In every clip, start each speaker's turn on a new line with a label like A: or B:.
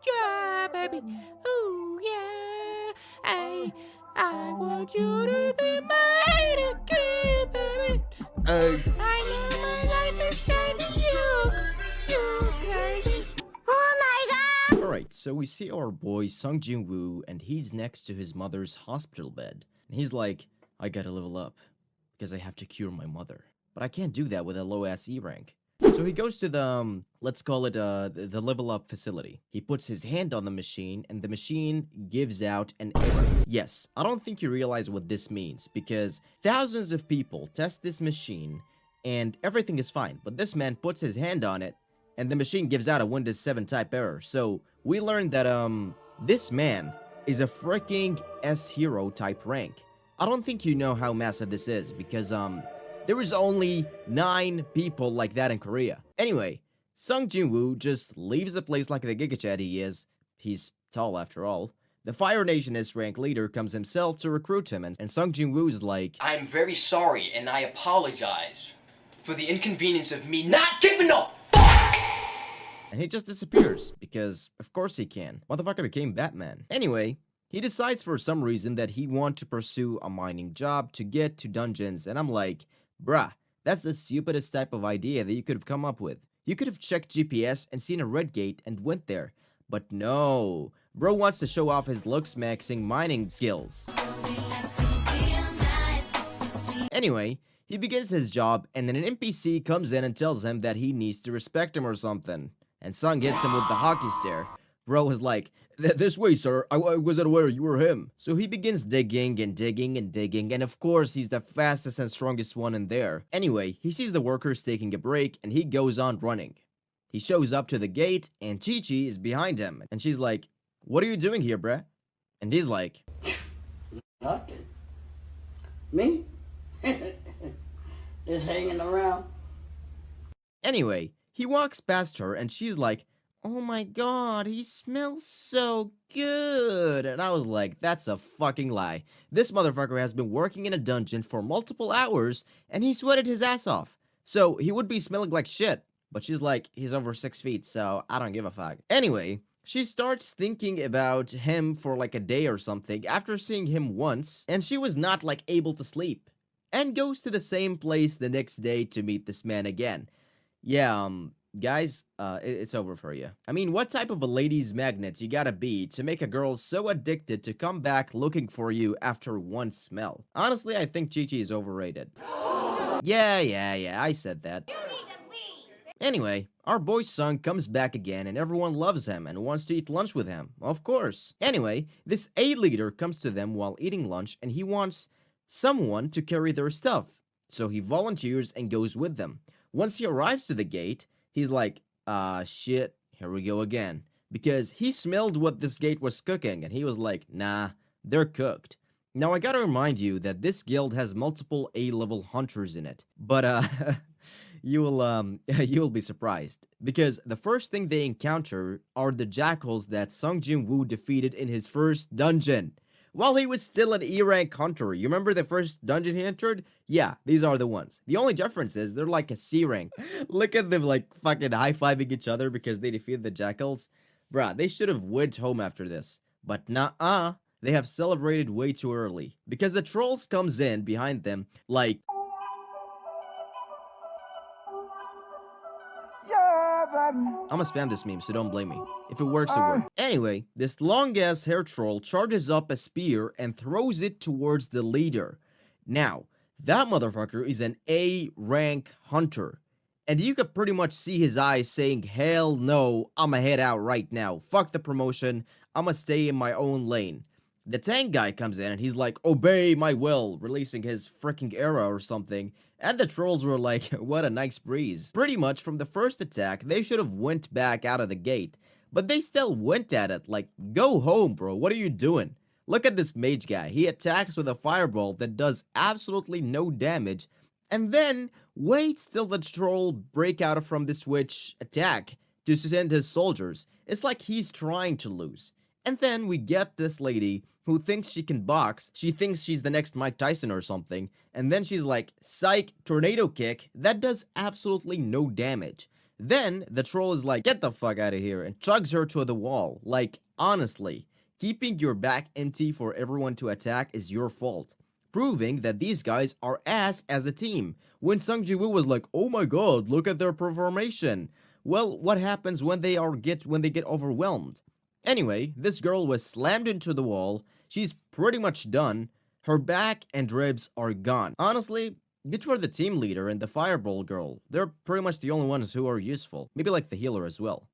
A: Yeah, baby. Ooh, yeah. I want you to be mine again, baby.
B: Hey.
A: I know my life is changing you crazy.
B: Alright, so we see our boy Sung Jin Woo, and he's next to his mother's hospital bed. And he's like, I gotta level up, because I have to cure my mother. But I can't do that with a low-ass E rank. So he goes to the, let's call it, the level up facility. He puts his hand on the machine, and the machine gives out an error. Yes, I don't think you realize what this means, because thousands of people test this machine, and everything is fine. But this man puts his hand on it, and the machine gives out a Windows 7 type error. So we learned that, this man is a freaking S-Hero type rank. I don't think you know how massive this is, because, there is only 9 people like that in Korea. Anyway, Sung Jin Woo just leaves the place like the Giga Chad he is. He's tall after all. The Fire Nation S rank leader comes himself to recruit him, and Sung Jin Woo's like,
C: I'm very sorry and I apologize for the inconvenience of me not giving up.
B: and he just disappears, because of course he can. Motherfucker became Batman. Anyway, he decides for some reason that he wants to pursue a mining job to get to dungeons, and I'm like, bruh, that's the stupidest type of idea that you could have come up with. You could have checked GPS and seen a red gate and went there. But no, bro wants to show off his looks maxing mining skills. Anyway, he begins his job, and then an NPC comes in and tells him that he needs to respect him or something. And Sung hits him with the hockey stare. Bro was like, this way, sir. I wasn't aware you were him. So he begins digging and digging and digging, and of course, he's the fastest and strongest one in there. Anyway, he sees the workers taking a break, and he goes on running. He shows up to the gate, and Chi-Chi is behind him. And she's like, what are you doing here, bruh? And he's like,
D: Nothing. Me? Just hanging around.
B: Anyway, he walks past her, and she's like, oh my god, he smells so good. And I was like, that's a fucking lie. This motherfucker has been working in a dungeon for multiple hours, and he sweated his ass off. So he would be smelling like shit. But she's like, he's over 6 feet, so I don't give a fuck. Anyway, she starts thinking about him for like a day or something after seeing him once, and she was not like able to sleep. And goes to the same place the next day to meet this man again. Yeah, guys, it's over for you. I mean, what type of a ladies' magnet you gotta be to make a girl so addicted to come back looking for you after one smell? Honestly, I think Chi-Chi is overrated. Yeah, I said that. Anyway, our boy Sung comes back again, and everyone loves him and wants to eat lunch with him, of course. Anyway, this A leader comes to them while eating lunch, and he wants someone to carry their stuff. So he volunteers and goes with them. Once he arrives to the gate, he's like, shit, here we go again. Because he smelled what this gate was cooking, and he was like, nah, they're cooked. Now, I gotta remind you that this guild has multiple A-level hunters in it. But, you'll be surprised. Because the first thing they encounter are the jackals that Sung Jin Woo defeated in his first dungeon. While he was still an E-rank hunter. You remember the first dungeon he entered? Yeah, these are the ones. The only difference is they're like a C rank. Look at them like fucking high-fiving each other because they defeated the jackals. Bruh, they should have went home after this. But nah, they have celebrated way too early. Because the trolls comes in behind them like, I'ma spam this meme, so don't blame me. If it works, it works. Anyway, this long-ass hair troll charges up a spear and throws it towards the leader. Now, that motherfucker is an A-rank hunter. And you could pretty much see his eyes saying, hell no, I'ma head out right now. Fuck the promotion, I'ma stay in my own lane. The tank guy comes in and he's like, obey my will, releasing his freaking arrow or something. And the trolls were like, what a nice breeze. Pretty much from the first attack, they should have went back out of the gate. But they still went at it, like, go home, bro, what are you doing? Look at this mage guy, he attacks with a fireball that does absolutely no damage, and then waits till the troll break out from the switch attack to send his soldiers. It's like he's trying to lose. And then we get this lady who thinks she can box. She thinks she's the next Mike Tyson or something. And then she's like, psych, tornado kick. That does absolutely no damage. Then the troll is like, get the fuck out of here, and chugs her to the wall. Like, honestly, keeping your back empty for everyone to attack is your fault, proving that these guys are ass as a team. When Sung Jin Woo was like, oh my god, look at their formation. Well, what happens when they get overwhelmed? Anyway, this girl was slammed into the wall. She's pretty much done. Her back and ribs are gone. Honestly, good for the team leader and the fireball girl. They're pretty much the only ones who are useful. Maybe like the healer as well.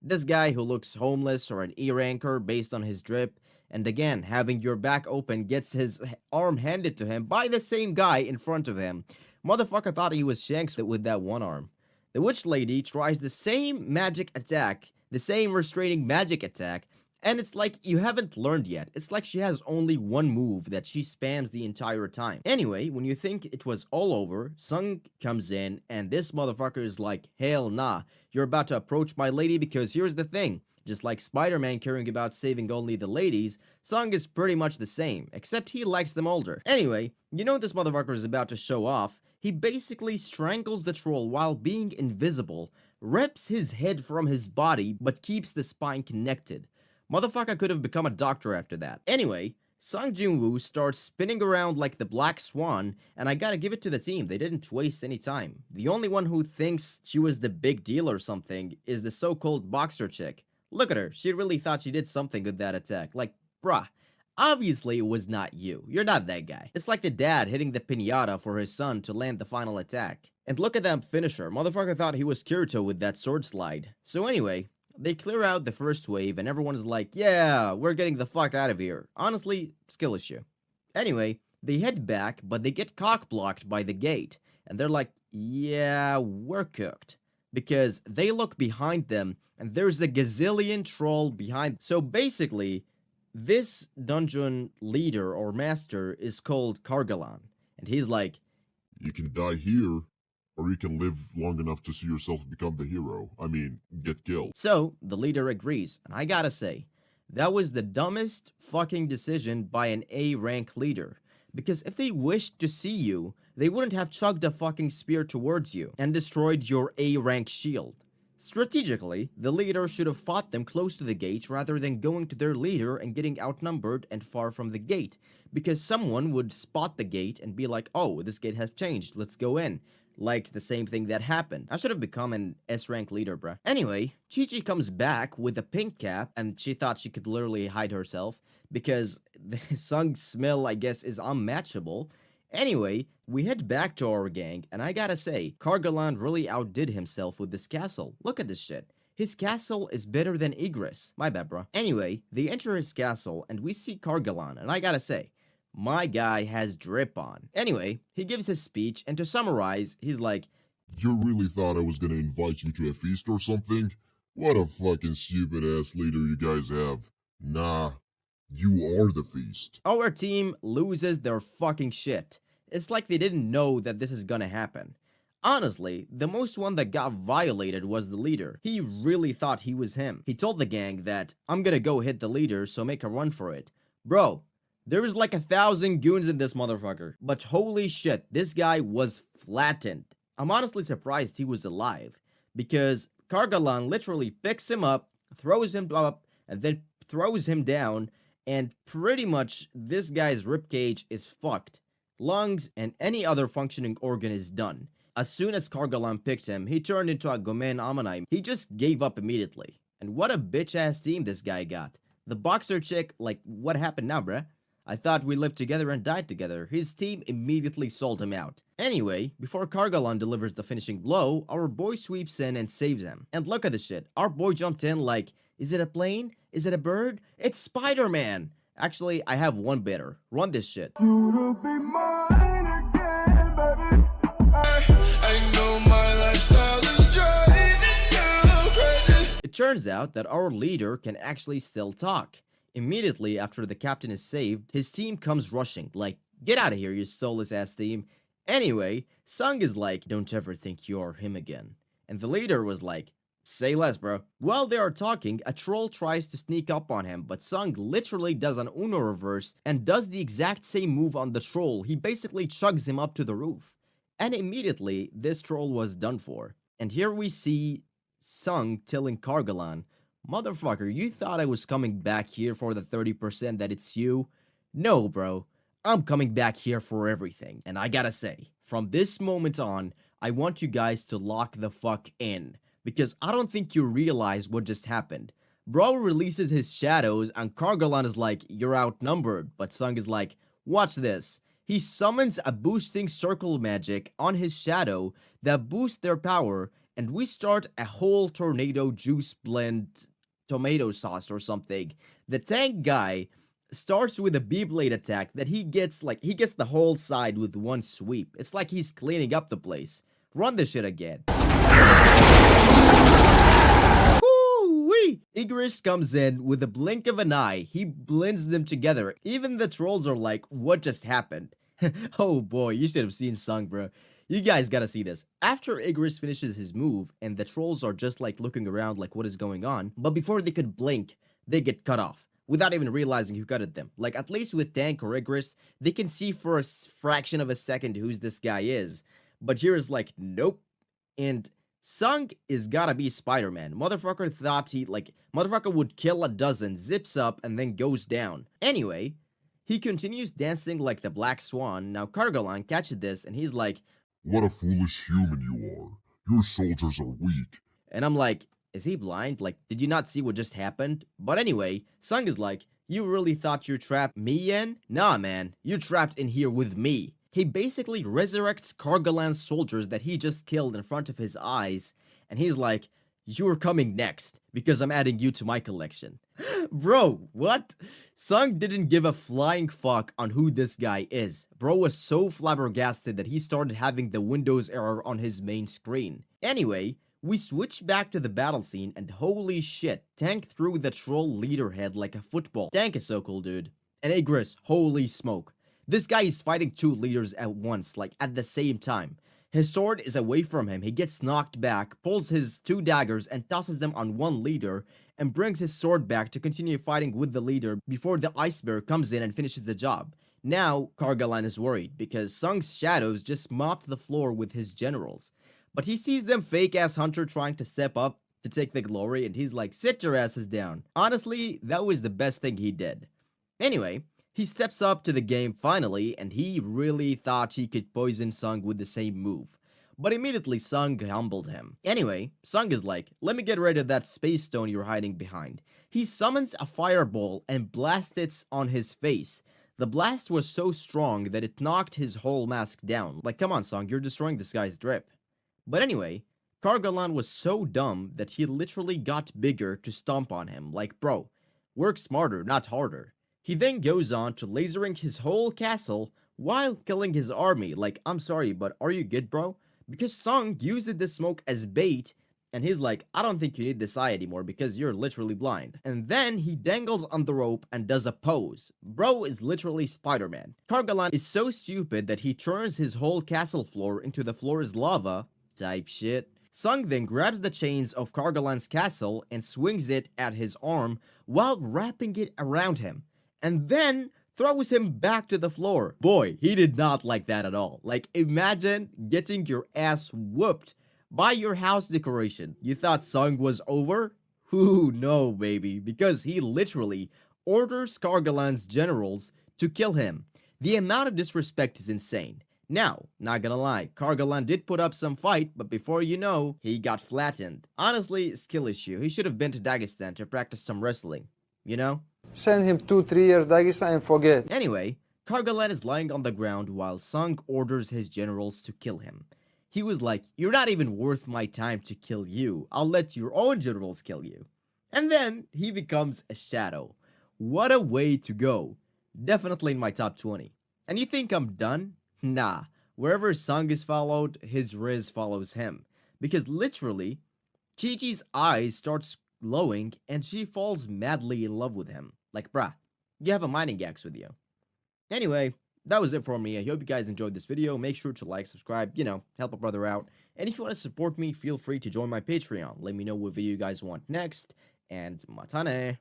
B: This guy who looks homeless or an E-ranker based on his drip, and again, having your back open, gets his arm handed to him by the same guy in front of him. Motherfucker thought he was Shanks with that one arm. The witch lady tries the same magic attack, the same restraining magic attack, and it's like you haven't learned yet. It's like she has only one move that she spams the entire time. Anyway, when you think it was all over, Sung comes in and this motherfucker is like, hell nah, you're about to approach my lady because here's the thing. Just like Spider-Man caring about saving only the ladies, Sung is pretty much the same, except he likes them older. Anyway, you know this motherfucker is about to show off. He basically strangles the troll while being invisible, rips his head from his body, but keeps the spine connected. Motherfucker could have become a doctor after that. Anyway, Sung Jin Woo starts spinning around like the Black Swan, and I gotta give it to the team, they didn't waste any time. The only one who thinks she was the big deal or something is the so-called boxer chick. Look at her, she really thought she did something with that attack. Like, bruh, obviously it was not you. You're not that guy. It's like the dad hitting the piñata for his son to land the final attack. And look at that finisher, motherfucker thought he was Kirito with that sword slide. So anyway, they clear out the first wave and everyone's like, yeah, we're getting the fuck out of here. Honestly, skill issue. Anyway, they head back, but they get cock-blocked by the gate. And they're like, yeah, we're cooked. Because they look behind them and there's a gazillion troll behind. So basically, this dungeon leader or master is called Kargalan. And he's like,
E: you can die here, or you can live long enough to see yourself become the hero. I mean, get killed.
B: So, the leader agrees, and I gotta say, that was the dumbest fucking decision by an A-rank leader. Because if they wished to see you, they wouldn't have chugged a fucking spear towards you and destroyed your A-rank shield. Strategically, the leader should have fought them close to the gate rather than going to their leader and getting outnumbered and far from the gate. Because someone would spot the gate and be like, oh, this gate has changed, let's go in. Like the same thing that happened. I should have become an S-rank leader, bruh. Anyway, Chi-Chi comes back with a pink cap, and she thought she could literally hide herself, because the Sung's smell, I guess, is unmatchable. Anyway, we head back to our gang, and I gotta say, Kargalan really outdid himself with this castle. Look at this shit. His castle is better than Igris. My bad, bruh. Anyway, they enter his castle, and we see Kargalan, and I gotta say, my guy has drip on. Anyway, he gives his speech, and to summarize, he's like,
E: You really thought I was gonna invite you to a feast or something? What a fucking stupid ass leader you guys have. Nah, you are the feast.
B: our team loses their fucking shit. It's like they didn't know that this is gonna happen. Honestly, the most one that got violated was the leader. He really thought he was him. He told the gang that, I'm gonna go hit the leader, so make a run for it. Bro, there was like 1,000 goons in this motherfucker. But holy shit, this guy was flattened. I'm honestly surprised he was alive. Because Kargalan literally picks him up, throws him up, and then throws him down. And pretty much this guy's ribcage is fucked. Lungs and any other functioning organ is done. As soon as Kargalan picked him, he turned into a Gomen Amanai. He just gave up immediately. And what a bitch ass team this guy got. The boxer chick, like, what happened now, bruh? I thought we lived together and died together. His team immediately sold him out. Anyway, before Kargalan delivers the finishing blow, our boy sweeps in and saves him. And look at this shit. Our boy jumped in like, is it a plane? Is it a bird? It's Spider-Man! Actually, I have one better. Run this shit. It turns out that our leader can actually still talk. Immediately after the captain is saved, his team comes rushing, like, get out of here, you soulless ass team. Anyway, Sung is like, don't ever think you're him again. And the leader was like, say less, bro. While they are talking, a troll tries to sneak up on him, but Sung literally does an Uno reverse and does the exact same move on the troll. He basically chugs him up to the roof. And immediately, this troll was done for. And here we see Sung telling Kargalan, "Motherfucker, you thought I was coming back here for the 30% that it's you? No, bro. I'm coming back here for everything." And I gotta say, from this moment on, I want you guys to lock the fuck in, because I don't think you realize what just happened. Bro releases his shadows and Kargalan is like, "You're outnumbered," but Sung is like, "Watch this." He summons a boosting circle magic on his shadow that boosts their power, and we start a whole tornado juice blend tomato sauce or something. The tank guy starts with a B-blade attack that he gets the whole side with one sweep. It's like he's cleaning up the place. Run this shit again. Woo-wee! Igris comes in with a blink of an eye. He blends them together. Even the trolls are like, "What just happened?" Oh boy, you should have seen Sung, bro. You guys gotta see this. After Igris finishes his move, and the trolls are just like looking around like what is going on, but before they could blink, they get cut off without even realizing who gutted them. Like, at least with Tank or Igris, they can see for a fraction of a second who's this guy is. But here is like, nope. And Sung is gotta be Spider-Man. Motherfucker thought motherfucker would kill a dozen, zips up, and then goes down. Anyway, he continues dancing like the Black Swan. Now Kargalan catches this, and he's like,
E: What a foolish human you are. Your soldiers are weak.
B: and I'm like, is he blind? Like, did you not see what just happened? But anyway, Sung is like, "You really thought you trapped me in? Nah, man, you're trapped in here with me." He basically resurrects Kargalan's soldiers that he just killed in front of his eyes, and he's like, "You're coming next, because I'm adding you to my collection." Bro, what? Sung didn't give a flying fuck on who this guy is. Bro was so flabbergasted that he started having the Windows error on his main screen. Anyway, we switch back to the battle scene, and holy shit, Tank threw the troll leader head like a football. Tank is so cool, dude. And Igris, holy smoke. This guy is fighting two leaders at once, like at the same time. His sword is away from him, he gets knocked back, pulls his two daggers and tosses them on one leader, and brings his sword back to continue fighting with the leader before the ice bear comes in and finishes the job. Now, Kargalan is worried, because Sung's shadows just mopped the floor with his generals. But he sees them fake-ass hunter trying to step up to take the glory, and he's like, "Sit your asses down." Honestly, that was the best thing he did. Anyway, he steps up to the game finally, and he really thought he could poison Sung with the same move. But immediately Sung humbled him. Anyway, Sung is like, "Let me get rid of that space stone you're hiding behind." He summons a fireball and blasts it on his face. The blast was so strong that it knocked his whole mask down. Like, come on Sung, you're destroying this guy's drip. But anyway, Kargalan was so dumb that he literally got bigger to stomp on him. Like, bro, work smarter, not harder. He then goes on to lasering his whole castle while killing his army. Like, I'm sorry, but are you good, bro? Because Sung used the smoke as bait, and he's like, "I don't think you need this eye anymore because you're literally blind." And then he dangles on the rope and does a pose. Bro is literally Spider-Man. Kargalan is so stupid that he turns his whole castle floor into the floor is lava type shit. Sung then grabs the chains of Kargalan's castle and swings it at his arm while wrapping it around him, and then throws him back to the floor. Boy, he did not like that at all. Like, imagine getting your ass whooped by your house decoration. You thought Sung was over? Ooh, no, baby, because he literally orders Kargalan's generals to kill him. The amount of disrespect is insane. Now, not gonna lie, Kargalan did put up some fight, but before you know, he got flattened. Honestly, skill issue. He should have been to Dagestan to practice some wrestling, you know?
F: Send him 2-3 years Dagestan and forget.
B: Anyway, Kargalan is lying on the ground while Sung orders his generals to kill him. He was like, "You're not even worth my time to kill you. I'll let your own generals kill you." And then he becomes a shadow. What a way to go. Definitely in my top 20. And you think I'm done? Nah. Wherever Sung is followed, his Riz follows him. Because literally, Chi-Chi's eyes starts glowing and she falls madly in love with him. Like, bruh, you have a mining axe with you. Anyway, that was it for me. I hope you guys enjoyed this video. Make sure to like, subscribe, you know, help a brother out. And if you want to support me, feel free to join my Patreon. Let me know what video you guys want next. And matane.